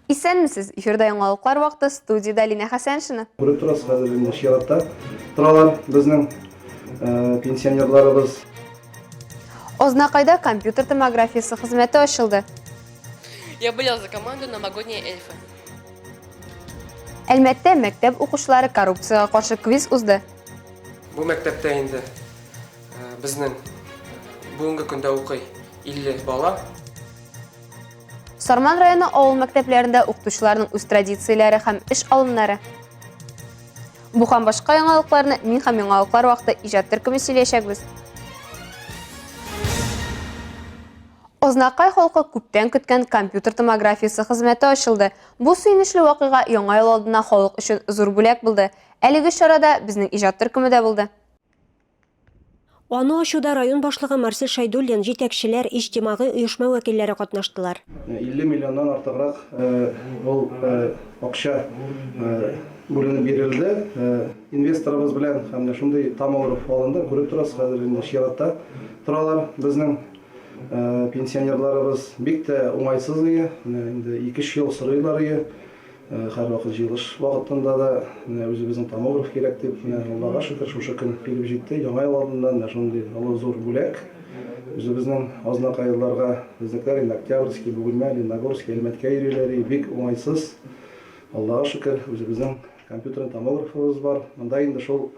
Исәнмесез, эфирда яңалыклар вакыты, студияда Лина Хәсәншина. Күреп торасыз, хәзер инде чиратта торалар безнең пенсионерларыбыз. Ознакайда компьютер томографиясы хезмәте ачылды. Я болел за команду «Новогодние эльфы». Әлмәттә мәктәп укучылары коррупцияга каршы квиз узды. Бу мәктәптә инде безнең бүгенге көндә укый 50 бала. Сарман районы авыл мәктәпләрендә укытучыларның үз традицияләре һәм эш алымнары. Бу һәм башка яңалыкларны мин һәм яңалыклар вакыты иҗат төркеме сөйләшәкбез. Ознакай халкы күптән көткән компьютер томографиясы хезмәте ачылды. Бу сөйнешле вакыйга яңа ел алдына халык өчен зур бүләк булды. Әлеге чарада безнең иҗат төркеме дә булды. Аны ачуда район башлыгы Марсель Шайдуллин, җитәкчеләр, иҗтимагый оешма вәкилләре катнаштылар. 50 миллионнан артыграк ул акча бүленеп бирелде. Инвесторыбыз белән һәм шундый томограф алынды. Күреп торасыз, хәзер инде чиратта торалар безнең пенсионерларыбыз бик тә уңайсыз инде 2 ел сорыйлар һәр вакыт җыелыш вакытында да үзебезнең томограф кирәк дип, Аллага шөкер, шушы көн килеп җитте. Яңа ел алдында шундый зур бүләк үзебезнең Ознакайларга, безнекеләр инде Октябрьский, Бугульма, Лениногорский, Әлмәткә йөриләр, бик уңайсыз. Аллага шөкер, үзебезнең компьютер томографыбыз бар. Монда инде шул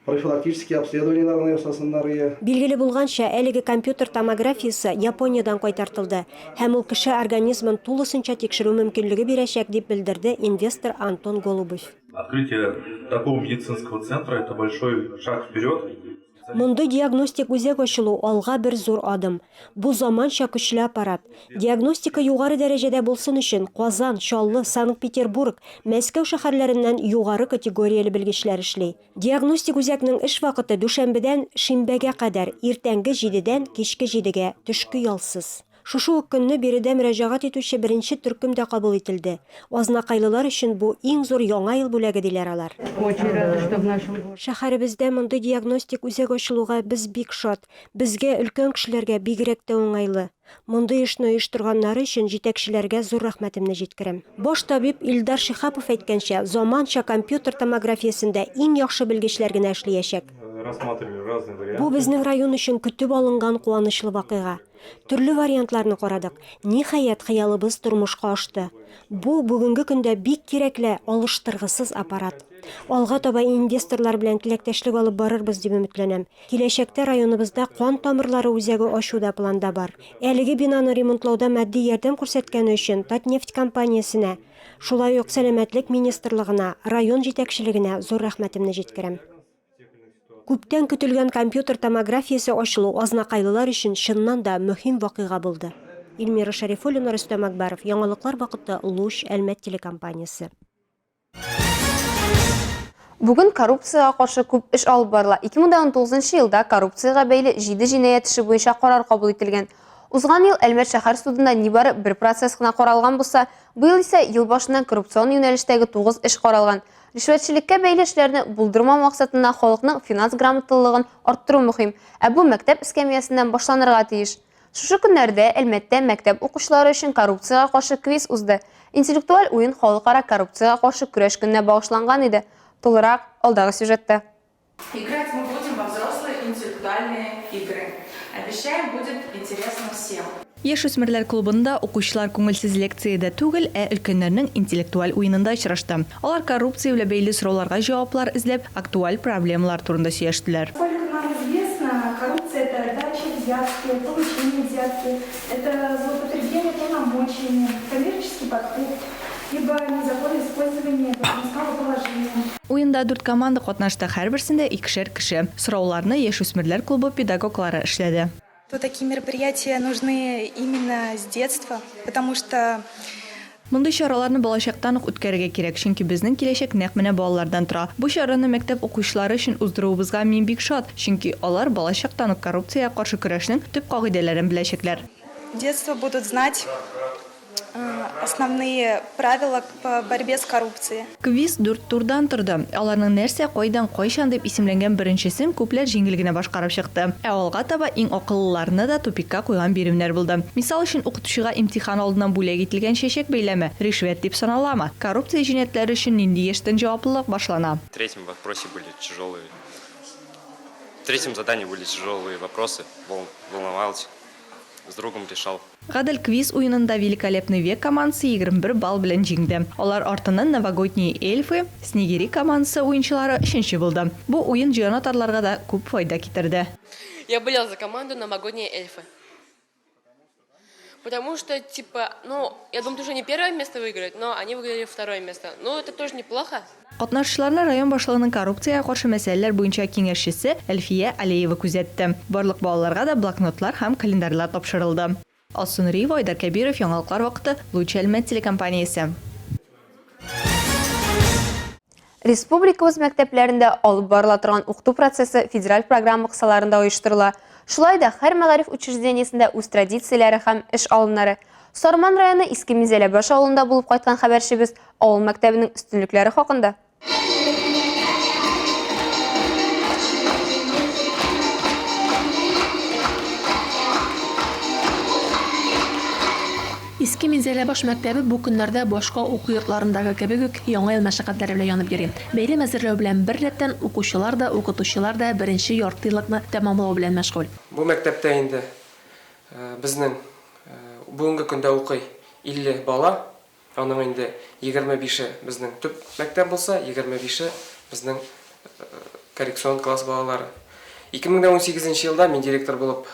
профилактический обследованиеларны ясасыннар. Билгеле булганча, әлеге компьютер томографиясы Япониядән кайтартылды һәм ул кеше организмын тулысынча тикшерү мөмкинлеге бирәчәк дип белдерде инвестор Антон Голубов. Открытие такого медицинского центра – это большой шаг вперед. Мондый диагностик үзәк ачылу алга бер зур адым. Бу заманча көчле аппарат. Диагностика югары дәрәҗәдә булсын өчен Казан, Чаллы, Санкт-Петербург, Мәскәү шәһәрләреннән югары категорияле белгечләр эшли. Диагностик үзәкнең эш вакыты дүшәмбедән шимбәгә кадәр, иртәнге 7дән кичке 7гә, төшке ялсыз. Шушы ук көнне биредә мөрәҗәгать итүче беренче төркем дә кабул ителде. Ознакайлылар өчен бу иң зур яңа ел бүләге диләр алар. Шәһәребездә мондый диагностик үзәк ачылуга без бик шат. Безгә өлкән кешеләргә бигрәк тә уңайлы. Мондый эшне оештырганнары өчен җитәкчеләргә зур рәхмәтемне җиткерәм. Баш табиб Илдар Шихапов әйткәнчә, заманча компьютер томографиясендә иң яхшы белгечләр генә эшләячәк. Бу безнең район өчен көтеп алынган куанычлы вакыйга. Төрле вариантларны карадык. Ниһаять, хыялыбыз тормышка ашты. Бу бүгенге көндә бик кирәкле алыштыргысыз аппарат. Алга таба инвесторлар белән теләктәшлек алып барырбыз дип өметләнәм. Киләчәктә районыбызда кан тамырлары үзәге ачу да планда бар. Әлеге бинаны ремонтлауда матди ярдәм күрсәткәне өчен Татнефть компаниясенә, шулай ук сәламәтлек министрлыгына, район җитәкчелегенә зур рәхмәтемне җиткерәм. Күптән көтелгән компьютер томографиясе ачылу Ознакайлылар өчен чыннан да мөһим вакыйга булды. Илмира Шарифуллина, Рөстәм Акбаров, яңалыклар вакыты, Луч, Әлмәт телекомпаниясе. Бүген коррупцияга каршы күп эш алып барыла. 2019 елда коррупцияга бәйле 7 җинаять эше буенча карар кабул ителгән. Узган ел Әлмәт шәһәр судында нибары 1 процесс кына каралган булса, быел исә ел башыннан коррупцион юнәлештәге 9 эш каралган. Ришвәтчелеккә бәйле эшләрне булдырмау максатында халыкның финанс грамоталыгын арттыру мөһим. Бу мәктәп эскәмиясеннән башланырга тиеш. Шушы көннәрдә Әлмәттә мәктәп укучылары өчен коррупцияга каршы квиз узды. Интеллектуаль уен халыкара коррупцияга каршы көрәш көненә багышланган иде. Толырак алдагы сюжетта. Играть мы будем во взрослые интеллектуальные игры. Обещаем, будет интересно всем. Яшүсмерләр клубында укучылар күңелсез лекциядә түгел, өлкәннәрнең интеллектуаль уенында очрашты. Алар коррупция белән бәйле сорауларга җаваплар эзләп, актуаль проблемалар турында сөйләштеләр. Насколько нам известно, коррупция – это дача взятки, получение взятки, это злоупотребление полномочиями, коммерческий подкуп, либо незаконное использование должностного положения. Уенда 4 команда катнашты, һәрберсендә 2 кеше. Сорауларны яшүсмерләр клубы педагоглары эшләде. Такие мероприятия нужны именно с детства, потому что Мондый чараларны балачактан ук үткәрергә кирәк, чөнки безнең киләчәк нәкъ менә балалардан тора. Бу чараны мәктәп укучылары өчен уздыруыбызга мин бик шат, чөнки алар балачактан ук коррупцияга каршы көрәшнең төп кагыйдәләрен беләчәкләр. Детство будут знать основные правила по борьбе с коррупцией. Квиз 4 турдан тұрды. Аларның нәрсә қойдан қойшан деп исемленген біріншесін көпләр жеңілгенә башкарып чыкты. Ә алга таба иң акыллыларны да тупикка куйган биремнәр булды. Мисал өчен укытучыга имтихан алдыннан бүләк ителгән чәчәк бәйләме ришвәт дип саналамы? Коррупция җинаятьләре өчен нинди яшьтән җаваплылык башлана? В третьем вопросе были тяжелые. В третьем задании были тяжелые вопросы. Волновался. С другом решал. Гадел квиз уенында Великолепный век командасы 21 балл белән җиңде. Алар артыннан Новогодние эльфы, Снегири командасы уенчылары 3нче булды. Бу уен җанатарларга да күп файда китерде. Я болел за команду «Новогодние эльфы». Потому что, я думаю, уже не первое место выиграют, но они выиграли второе место. Ну, это тоже неплохо. Катнашчыларны район башлыгының коррупцияга каршы мәсьәләләр буенча киңәшчесе Әлфия Алиева күзәтте. Барлык балаларга да блокнотлар һәм календарьлар тапшырылды. Алсун Риева, Айдар Кәбиров, яңалыклар вакыты, Лучи Әлмәт телекомпаниясе. Республикабыз мәктәпләрендә алып барыла торган укыту процессы федераль программа кысаларында оештырыла. Шулай да һәр мәгариф учреждениесендә үз традицияләре һәм эш алымнары. Сарман районы Иске Минзәләбаш авылында булып кайткан хәбәрчебез авыл мәктәбенең өстенлекләре хакында. Иске Минзәләбаш мәктәбе бу көннәрдә башка уку йортларындагы кебек үк яңа ел мәшәкатьләре белән янып йөри. Бәйрәм әзерләү белән бер рәттән укучылар да, укытучылар да беренче яртыйлыкны тәмамлау белән мәшгуль. Бу мәктәптә инде безнең бүгенге көндә укый 50 бала, аның инде 25-е безнең төп мәктәп булса, 25-е безнең коррекцион класс балалары. 2018 елда мин директор булып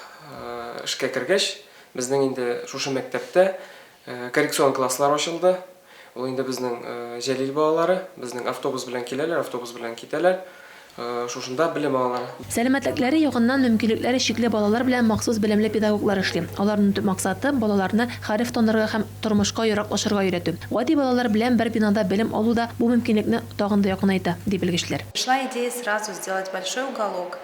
эшкә кергәч, безнең инде шушы мәктәптә коррекцион класслар ачылды. Ул инде безнең җәлил балалары, безнең автобус белән киләләр, автобус белән китәләр. Шушында белем алалар. Сәламәтлекләре ягыннан мөмкинлекләре чикле балалар белән махсус белемле педагоглар эшли. Аларның төп максаты балаларны хәреф танырга һәм тормышка яраклашырга өйрәтү. Гади балалар белән бер бинада белем алу да бу мөмкинлекне тагын да якынайта, ди белгечләр. Пришла идея сразу сделать большой уголок.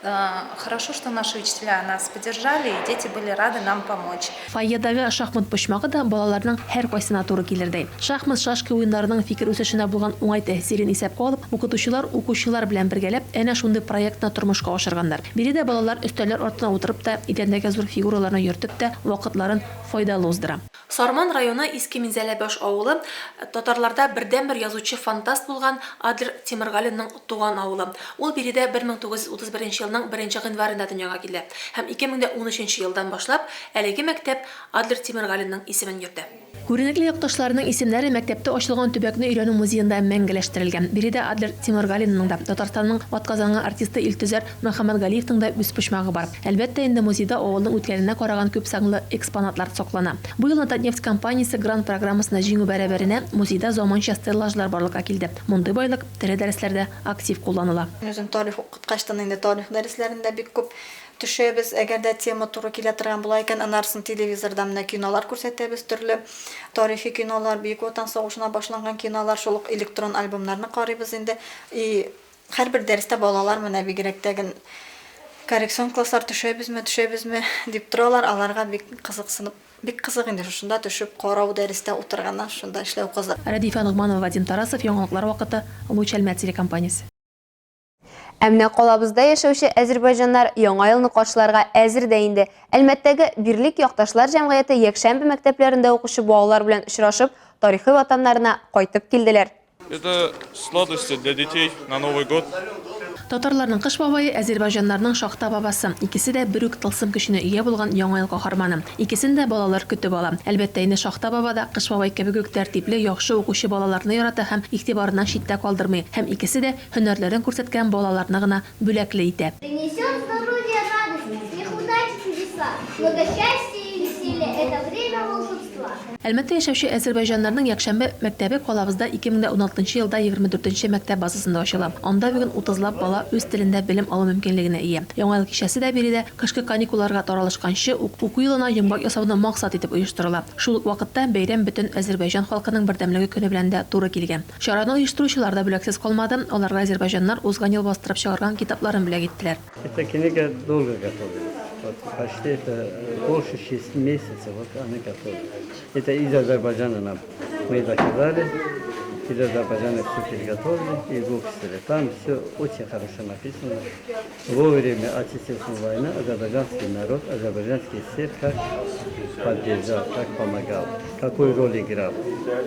Хорошо, что наши учителя нас поддержали, и дети были рады нам помочь. Фойедагы шахмат почмагы да балаларның һәр кайсына туры килердәй. Шахмат шашки уеннарының фикер үсешенә булган уңай тәэсирен исәпкә алып, укучылар белән бергәләп әнә шундый проектны тормышка ашырганнар. Биредә балалар өстәлләр артына утырып та, идәндәге зур фигураларны йөртеп тә вакытларын файдалы уздыра. Сарман районы Иске Минзәләбаш авылы татарларда бердән-бер язучы фантаст булган Адлер Тимергалинның туган авылы. Ул биредә 1931 елның 1 гыйнварында дөньяга килде һәм 2013 елдан башлап әлеге мәктәп Адлер Тимергалинның исемен йөртә. Күренекле якташларының исемнәре мәктәптә ачылган төбәкне өйрәнү музеенда мәңгеләштерелгән. Биредә Адлер Тимергалинның да, Татарстанның атказанган артисты Илтүзәр Мөхәммәтгалиевның да үз почмагы бар. Әлбәттә, инде музейда авылның үткәненә караган күп санлы экспонатлар саклана. Бу ел Татнефть компаниясе грант программасына җиңү бәрабәренә музейда заманча стеллажлар барлыкка килде. Мондый байлык тере дәресләрдә актив кулланыла. Үзем тарих укыткачтан инде тарих дәресләрендә бик күп төшәбез. Әгәр дә тема туры килә торган була икән, анарсын телевизорда менә кинолар күрсәтәбез, төрле тарихи кинолар, Бөек Ватан сугышына башланган кинолар, шул ук электрон альбомнарны карыйбыз инде. Һәрбер дәрестә балалар менә бигрәк тәген коррекцион класслар төшәбезме дип торалар, аларга бик кызыксынып, бик кызык инде шунда төшеп карау дәрестә утырганнан шунда эшләү кызык. Радифа Нугманова, Вадим Тарасов, яңалыклар вакыты, Лучи Әлмәт телекомпаниясе. Әмнә калабызда яшәүче әзербайҗаннар яңа елны каршыларга әзер дә инде. Әлмәттәге Бирлек якташлар җәмгыяте якшәмбе мәктәпләрендә укучы балалар белән очрашып, тарихи ватаннарына кайтып килделәр. Это сладости для детей на Новый год. Татарларның кыш бабайы, әзербайҗаннарның шахта бабасы. Икесе дә бер үк тылсым көченә ия булган яңа ел каһарманы. Икесен дә балалар көтеп ала. Әлбәттә, инде шахта бабада кыш бабай кебек үк тәртипле, яхшы укучы балаларны ярата һәм игътибарыннан читтә калдырмый. Һәм икесе дә һөнәрләрен күрсәткән балаларны гына бүләкле итә. Принесет здоровье, радость, всех удачи, чудеса, много счастья и веселья. Это время волшебства. Әлмәттә яшәүче әзербайҗаннарның якшәмбе мәктәбе калабызда 2016 елда 24 мәктәп базасында ачыла. Анда бүген 30лап бала үз телендә белем алу мөмкинлегенә ия. Яңа ел кичәсе дә биредә кышкы каникулларга таралышканчы уку елына йомгак ясауны максат итеп оештырыла. Шул ук вакытта бәйрәм бөтен Әзербайҗан халкының бердәмлеге көне белән дә туры килгән. Чараны оештыручылар да бүләксез калмады. Аларга әзербайҗаннар узган ел бастырып чыгарган китапларын бүләк иттеләр. Эта книга долго готовилась. Вот Почти это больше 6 месяцев, вот они готовы. Это из Азербайджана нам. Мы заказали, из Азербайджана все приготовили и выпустили. Там все очень хорошо написано. Во время Отечественной войны азербайджанский народ, азербайджанский сет как поддержал, как помогал, какую роль играл.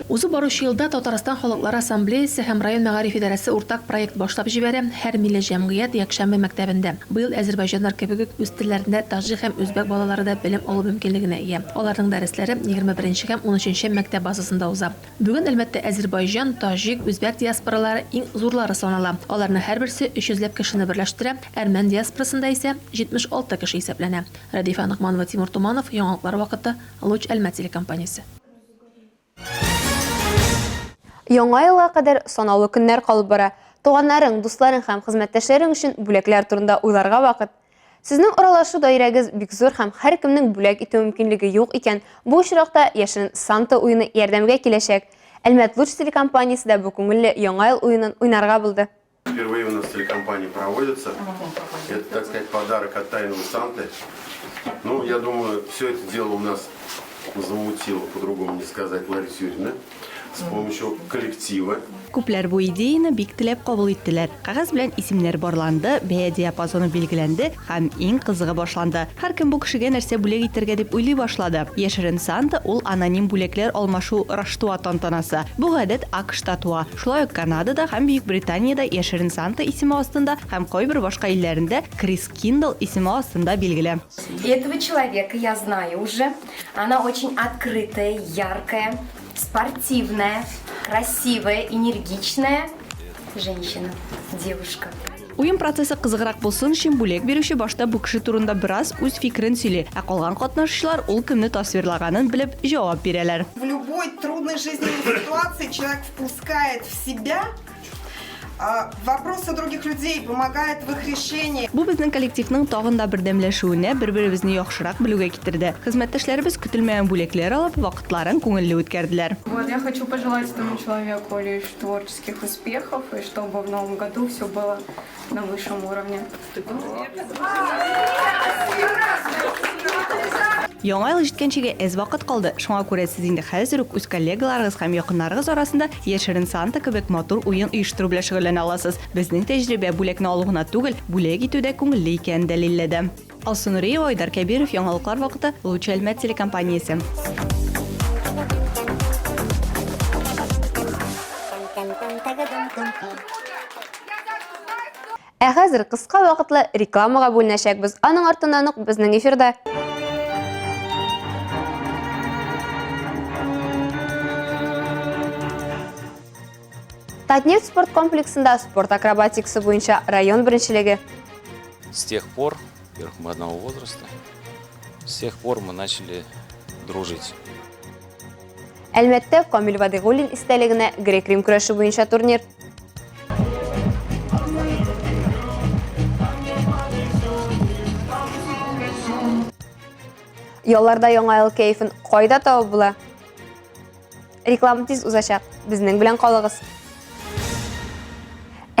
Узы баручы елда Татарстан халыклар ассамблеясы һәм район мәгариф идарәсе уртак проект башлап җибәрә һәр милли җәмгыять якшәмбе мәктәбендә. Быел Азербайҗаннар кебек үз телләрендә таҗик һәм үзбәк балалары да белем алу мөмкинлегенә ия. Аларның дәресләре 21 һәм 13 мәктәп базасында уза. Бүген әлбәттә Азербайҗан, таҗик, үзбәк диаспоралары иң зурлары санала. Аларның һәрберсе 300 кешене берләштерә, әрмән диаспорасында исә 76 кеше исәпләнә. Радифа Нагманова, Тимур Туманов, яңалыклар вакыты, Луч Әлмәт телекомпаниясе. Яңа елга кадәр санаулы көннәр калып бара. Туганнарың, дусларың һәм хезмәттәшләрең өчен бүләкләр турында уйларга вакыт. Сезнең аралашу даирәгез бик зур һәм һәркемнең бүләк итү мөмкинлеге юк икән, бу очракта яшерен Санта уены ярдәмгә киләчәк. Әлмәт Луч телекомпаниясе дә бу күңелле яңа ел уенын уйнарга булды. Впервые у нас в телекомпании проводится. Это, так сказать, подарок от тайного Санты. Ну, я думаю, все это дело у нас замутила, по-другому не сказать, Лариса Юрьевна, с помощью коллектива. Күпләр бу идеяны бик теләп кабул иттеләр. Кагаз белән исемнәр барланды, бәя диапазоны билгеләнде һәм иң кызыгы башланды. Һәркем бу кешегә нәрсә бүләк итәргә дип уйлый башлады. Яшерен Санта ул аноним бүләкләр алмашу Раштуа тантанасы. Бу гадәт АКШта туа. Шулай ук Канадада һәм Бөекбританияда Яшерен Санта исеме астында һәм кайбер башка илләрендә Крис Киндл исеме астында билгеле. Этого человека я знаю уже. Она очень открытая, яркая, спортивная, красивая, энергичная женщина, девушка. Уен процессы кызыграк булсын өчен бүләк бирүче башта бу кеше турында бераз үз фикерен сөйли, ә калган катнашучылар ул кемне тасвирлаганын белеп җавап бирәләр. В любой трудной жизненной ситуации человек впускает в себя вопросы других людей, помогает в их решении. Бу безнең коллективның тагын да бердәмләшүенә, бер-беребезне яхшырак белүгә китерде. Хезмәттәшләребез көтелмәгән бүләкләр алып, вакытларын күңелле үткәрделәр. Вот я хочу пожелать этому человеку лишь творческих успехов и чтобы в новом году все было на высшем уровне. Яңа ел җиткәнчегә әз вакыт калды. Шуңа күрә сез инде хәзер үк үз коллегаларыгыз һәм якыннарыгыз арасында Яшерен Санта кебек матур уен оештыру белән шөгыльләнә аласыз. Безнең тәҗрибә бүләкне алу гына түгел, бүләк итүдә күңелле икәнен дәлилләде. Алсынурия, Айдар Кәбиров, яңалыклар вакыты, Луч Әлмәт телекомпаниясе. Ә хәзер кыска вакытлы рекламага бүленәчәкбез. Аның артыннан ук безнең эфирда Татнефть спорт комплексында спорт акробатикасы буенча район беренчелеге. С тех пор, во-первых, мы одного возраста, с тех пор мы начали дружить. Әлмәттә Камил Вадигуллин истәлегенә грек-рим көрәше буенча турнир. Ялларда яңа ел кәефен кайда табып була? Реклама тиз узачак. Безнең белән калыгыз.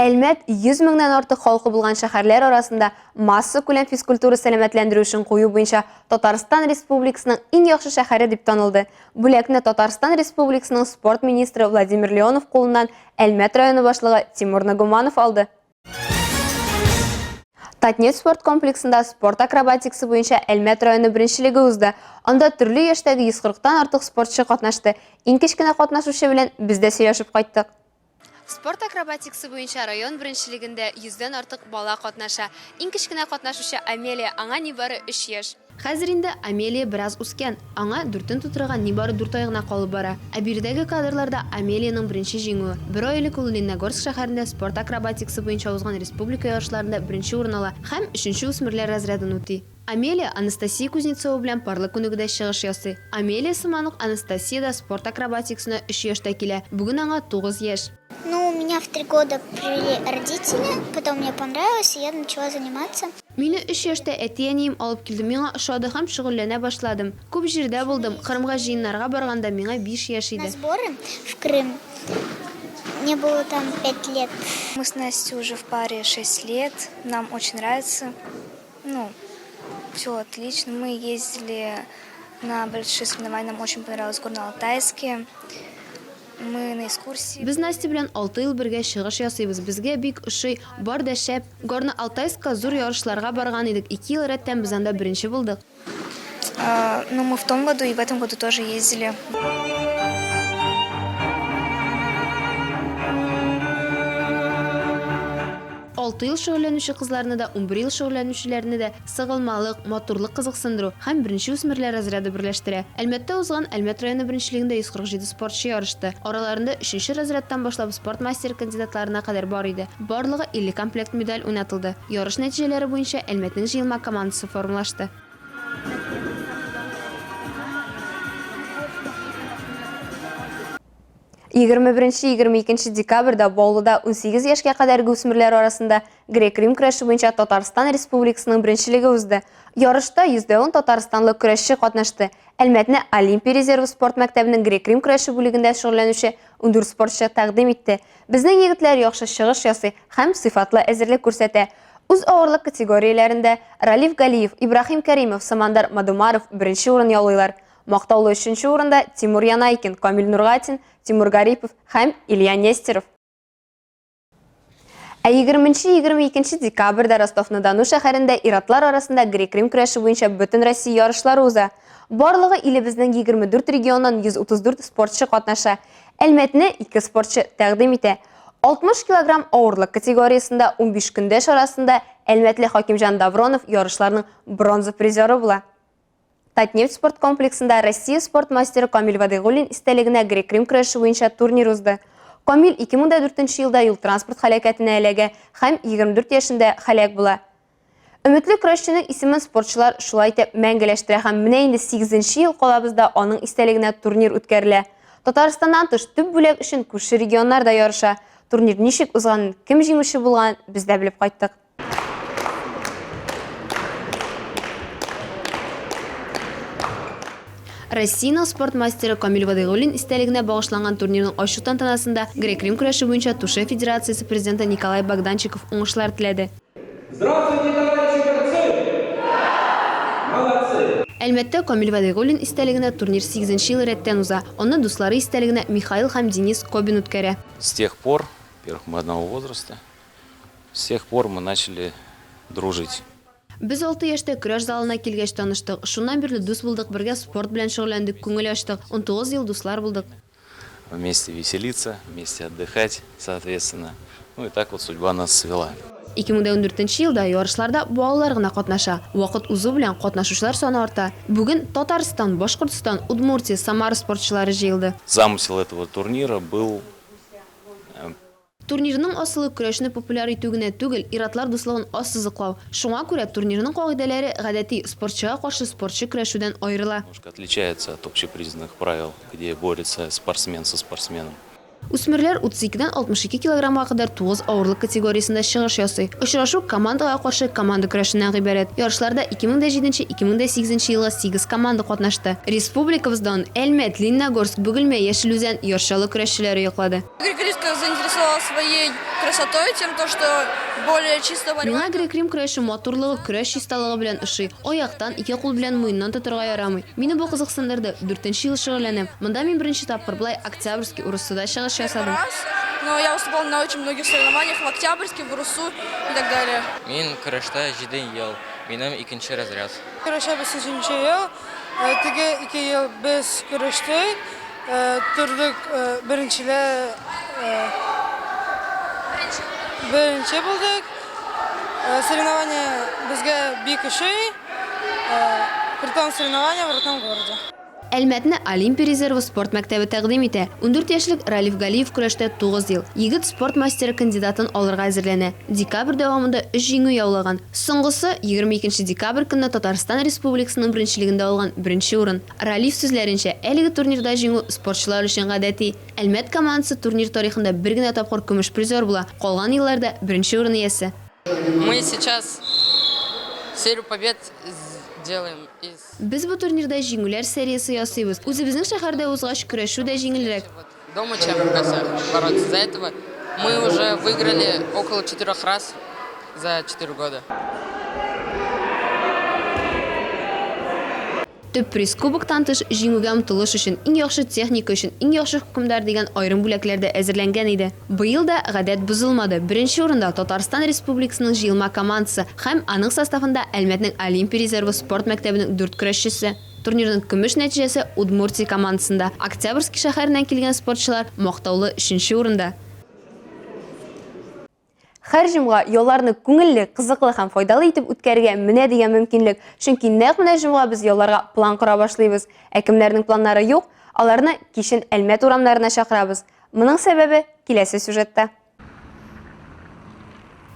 Әлмәт 100 меңнән артык халкы булган шәһәрләр арасында масса күләм физкультура сәламәтләндерү өчен кую буенча Татарстан Республикасының иң яхшы шәһәре дип танылды. Бүләкне Татарстан Республикасының спорт министры Владимир Леонов кулыннан Әлмәт районы башлыгы Тимур Нагуманов алды. Татнефть спорт комплексында спорт акробатикасы буенча Әлмәт районы беренчелеге узды. Анда төрле яшьтәге 140-тан артык спортчы катнашты. Иң кечкенә катнашучы белән без дә сөйләшеп кайттык. Спорт акробатикасы буенча район беренчелегендә 100-дән артык бала катнаша. Иң кечкенә катнашучы Амелия, аңа нибары 3 яшь. Хәзер инде Амелия бераз үскән. Аңа дүртен тутырга нибары 4 ай гына калып бара. Ә биредәге кадрларда Амелияның беренче җиңүе. Бер ай элек ул Лениногорск шәһәрендә спорт акробатикасы буенча узган республика ярышларында беренче урын ала һәм 3нче үсмерләр разрядын үти. Амелия Анастасия Кузнецова белән парлы күнегедә чыгыш ясый. Амелия сыман Анастасия да спорт акробатикасына 3 яшьтә килә. Бүген аңа 9 яшь. Ну, меня в 3 года привели родители, потом мне понравилось, и я начала заниматься. Мине 3 яшьтә әти-әнием алып килде, миңа ошады һәм шөгыльләнә башладым. Күп җирдә булдым, Кырымга җыеннарга барганда миңа 5 яшь иде. На сборы в Крым. Мне было там 5 лет. Мы с Настей уже в паре 6 лет. Нам очень нравится. Все отлично. Мы ездили на большие соревнования, нам очень понравилось Горно-Алтайские. Мы на экскурсии. Biz Настя белән 6 ел бергә чыгыш ясыйбыз. Безгә бик ошый, бар да шәп. Горно-Алтайска зур ярышларга барган идек. 2 ел рәттән без анда беренче булдык. Но мы в том году и в этом году тоже ездили. Алты ел шөгыльләнүче кызларны да, 11 ел шөгыльләнүчеләрне дә сыгылмалык, матурлык кызыксындыру һәм беренче үсмерләр разряды берләштерә. Әлмәттә узган Әлмәт районы беренчелегендә 147 спортчы ярышты. Араларында 3нче разрядтан башлап спорт мастер кандидатларына кадәр бар иде. Барлыгы 50 комплект медаль уйнатылды. Ярыш нәтиҗәләре буенча Әлмәтнең җыелма командасы формалашты. 21-22 декабрьдә Баулыда 18 яшькә кадәрге үсмерләр арасында грек-рим көрәше буенча Татарстан Республикасының беренчелеге узды. Ярышта 110 татарстанлык көрәшче катнашты. Әлмәтне Олимпия резервы спорт мәктәбенең грек-рим көрәше бүлегендә шөгыльләнүче 14 спортчы тәкъдим итте. Безнең егетләр яхшы чыгыш ясый һәм сыйфатлы әзерлек күрсәтә. Үз авырлык категорияләрендә Ралиф Галиев, Ибрахим Кәримов, Самандар Мадумаров беренче урын яулыйлар. Мактаулы 3нче урында Тимур Янайкин, Камил Нургатин, Тимур Гарипов һәм Илья Нестеров. 20-22 декабрьдә Ростов-на-Дону шәһәрендә иратлар арасында грек-рим көрәше буенча бөтен Россия ярышлары уза. Барлыгы илебезнең 24 регионнан 134 спортчы катнаша. Әлмәтне 2 спортчы тәкъдим итә. 60 кг авырлык категориясында 15 көндәш арасында Әлмәтле Хакимҗан Давронов ярышларның бронза призеры була. Татнефть спорт комплексында Россия спорт мастеры Камил Вадыйгуллин истәлегенә грек-рим көрәше буенча турнир узды. Камил 2004 елда юл транспорт һәлакәтенә эләгә һәм 24 яшендә һәлак була. Өметле көрәшченең исемен спортчылар шулай итеп мәңгеләштерә һәм менә инде 8нче ел калабызда аның истәлегенә турнир үткәрелә. Татарстаннан тыш төп бүләк өчен күрше регионнарда ярыша. Турнир ничек узганын, кем җиңүче булган, без дә белеп кайттык. Россияның спорт мастеры Камил Вадыйгуллин истәлегенә багышланган турнирның ачу тантанасында грек-рим көрәше буенча Туше Федерациясе президенты Николай Богданчиков уңышлар теләде. Здравствуйте, товарищи борцы! Молодцы! Әлмәттә Камил Вадыйгуллин истәлегенә турнир 8нче ел рәттән уза. Аны дуслары истәлегенә Михаил һәм Денис Кобин үткәрә. С тех пор, во-первых, мы одного возраста, с тех пор мы начали дружить. Без 6 яшьтә көрәш залына килгәч таныштык. Шуннан бирле дус булдык, бергә спорт белән шөгыльләндек, күңел ачтык. 19 ел дуслар булдык. Вместе веселиться, вместе отдыхать, соответственно. Ну и так вот судьба нас свела. 2014 елда ярышларда балалар гына катнаша. Вакыт узу белән катнашучылар саны арта. Бүген Татарстан, Башкортстан, Удмуртия, Самара спортчылары җыелды. Замысел этого турнира был... Турнирның асылы көрәшне популяр итү генә түгел, иратлар дуслыгын ассызыклау. Шуңа күрә турнирның кагыйдәләре гадәти спортчыга каршы спортчы көрәшүдән аерыла. Отличается от общепризнанных правил, где борется спортсмен со спортсменом. Үсмерләр 32-дән 62 килограммга кадәр 9 авырлык категориясендә чыгыш ясый. Очрашу командага каршы команда көрәшеннән гыйбарәт. Ярышларда 2007-2008 елга 8 команда катнашты. Республикабыздан Әлмәт, Лениногорск, Бөгелмә, Яшелүзән ярышчылы көрәшчеләре яклады. Грек-рим заинтересовала своей красотой, тем, что более чисто борьба. Миңа грек-рим көрәше матурлыгы, көрәш чисталыгы белән ошый. Аяктан, 2 кул белән муеннан тотырга ярамый. Мине бу кызыксындырды. 4нче ел шөгыльләнәм. Монда мин беренче тапкыр булай Октябрьский урысуда чыгыш ясадым. Но я выступал на очень многих соревнованиях в Октябрьске, в Урусу и так далее. Мин көрәштә 7 ел. Минем 2нче разряд. Көрәшә без 3нче ел. Теге 2 ел без көрәштек. Төрлек беренчеләр Беренче булдык. Соревнования безгә бик ошый. Притом соревнования в родном городе. Әлмәтне Олимпия резервы спорт мәктәбе тәкъдим итә. 14 яшьлек Ралиф Галиев көрәштә 9 ел. Егет спорт мастеры кандидатын алырга әзерләнә. Декабрь дәвамында 3 җиңү яулаган. Соңгысы 22 декабрь көнне Татарстан Республикасының беренчелегендә алган 1нче урын. Ралиф сүзләренчә, әлеге турнирда җиңү спортчылар өчен гадәти. Әлмәт командасы турнир тарихында бер генә тапкыр көмеш призер була. Калган елларда 1нче урын иясе. Мы сейчас серию побед делаем из... Без бу турнирда җиңүләр сериясе ясыйбыз. Үзебезнең шәһәрдә узгач көрәшү дә җиңелрәк. Дома чем бороться. За этого мы уже выиграли около 4 раз за 4 года. Төп приз кубоктан тыш җиңүгә омтылыш өчен, иң яхшы техника өчен, иң яхшы хөкемдар дигән айрым бүләкләр дә әзерләнгән иде. Быел да гадәт бозылмады. Беренче урында Татарстан Республикасының җыелма командасы һәм аның составында Әлмәтнең Олимпия резервы спорт мәктәбенең 4 көрәшчесе. Турнирның көмеш нәтиҗәсе Удмуртия командасында. Октябрьский шәһәреннән килгән спортчылар мактаулы 3нче урында. Һәр җомга ялларны күңелле, кызыклы һәм файдалы итеп үткәрергә менә дигән мөмкинлек. Чөнки нәкъ менә җомга без ялларга план кора башлыйбыз. Ә кемнәрнең планнары юк, аларны кичен Әлмәт урамнарына чакырабыз. Моның сәбәбе киләсе сюжетта.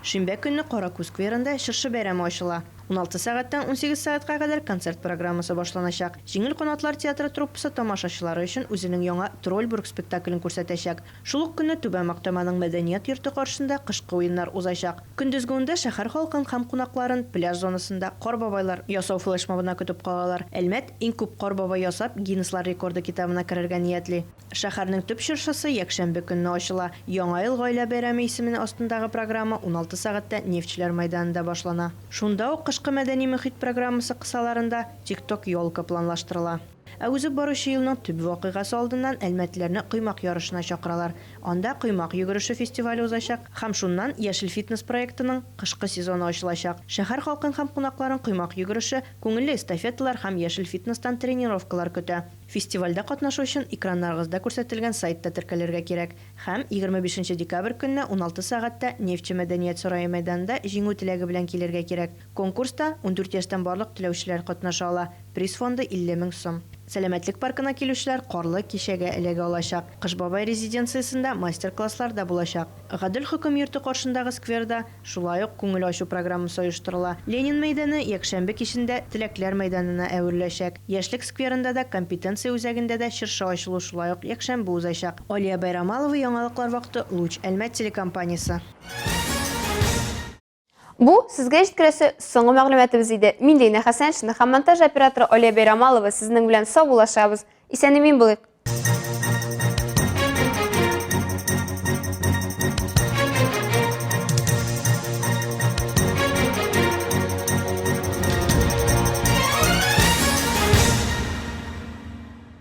Шимбә көнне Каракүз скверында чыршы бәйрәме ачыла. 16 сәгатьтән 18 сәгатькә кадәр концерт программасы башланачак. Җиңел канатлар театры труппасы тамашачылары өчен үзенең яңа Трольбург спектаклен күрсәтәчәк. Шул ук көнне Түбән Мактаманың мәдәният йорты каршында кышкы уеннар узачак. Көндезге уында шәһәр халкын һәм кунакларын пляж зонасында кар бабайлар ясау флешмобына көтеп калалар. Әлмәт иң күп кар бабай ясап Гиннеслар рекорды китабына керергә ниятли. Шәһәрнең төп чыршысы якшәмбе көнне ачыла. Яңа ел гаилә бәйрәме исеменә астындагы программа 16 сәгатьтә Нефтчеләр мәйданында башлана. Шунда ук кышкы мәдәни мөхит программасы кысаларында TikTok елка планлаштырыла. Ә үзе баручы елның төп вакыйгасы алдыннан Әлмәтләрне коймак ярышына чакыралар. Анда коймак йөгереше фестивале узачак һәм шуннан Яшел фитнес проектының кышкы сезоны ачылачак. Шәһәр халкын һәм кунакларын коймак йөгереше, күңелле эстафеталар һәм Яшел фитнестан тренировкалар көтә. Фестивальдә катнашу өчен экраннарыгызда күрсәтелгән сайтта теркәлергә кирәк. Һәм 25 декабрь көнне 16 сәгатьтә Нефтче мәдәният сарае мәйданында җиңү теләге белән килергә кирәк. Конкурста 14 яшьтән барлык теләүчеләр катнаша ала. Приз фонды 50 000 сум. Сәламәтлек паркына килүчеләр карлы кичәгә эләгә алачак. Кыш бабай резиденциясендә мастер-класслар да булачак. Гадел хөкем йорты каршындагы скверда шулай ук күңел ачу программасы оештырыла. Ленин мәйданы якшәмбе кичендә Теләкләр мәйданына әвереләчәк. Яшьлек скверында да компетенция үзәгендә дә чыршы ачылу шулай ук якшәмбе узачак. Алия Байрамалова, яңалыклар вакыты, Луч, Әлмәт телекомпаниясе. Бу сезгә җиткерәсе соңгы мәгълүматыбыз иде. Мин Динә Хәсән, һәм монтаж операторы Алия Байрамалова сезнең белән сау булашабыз. Исән-имин булыйк.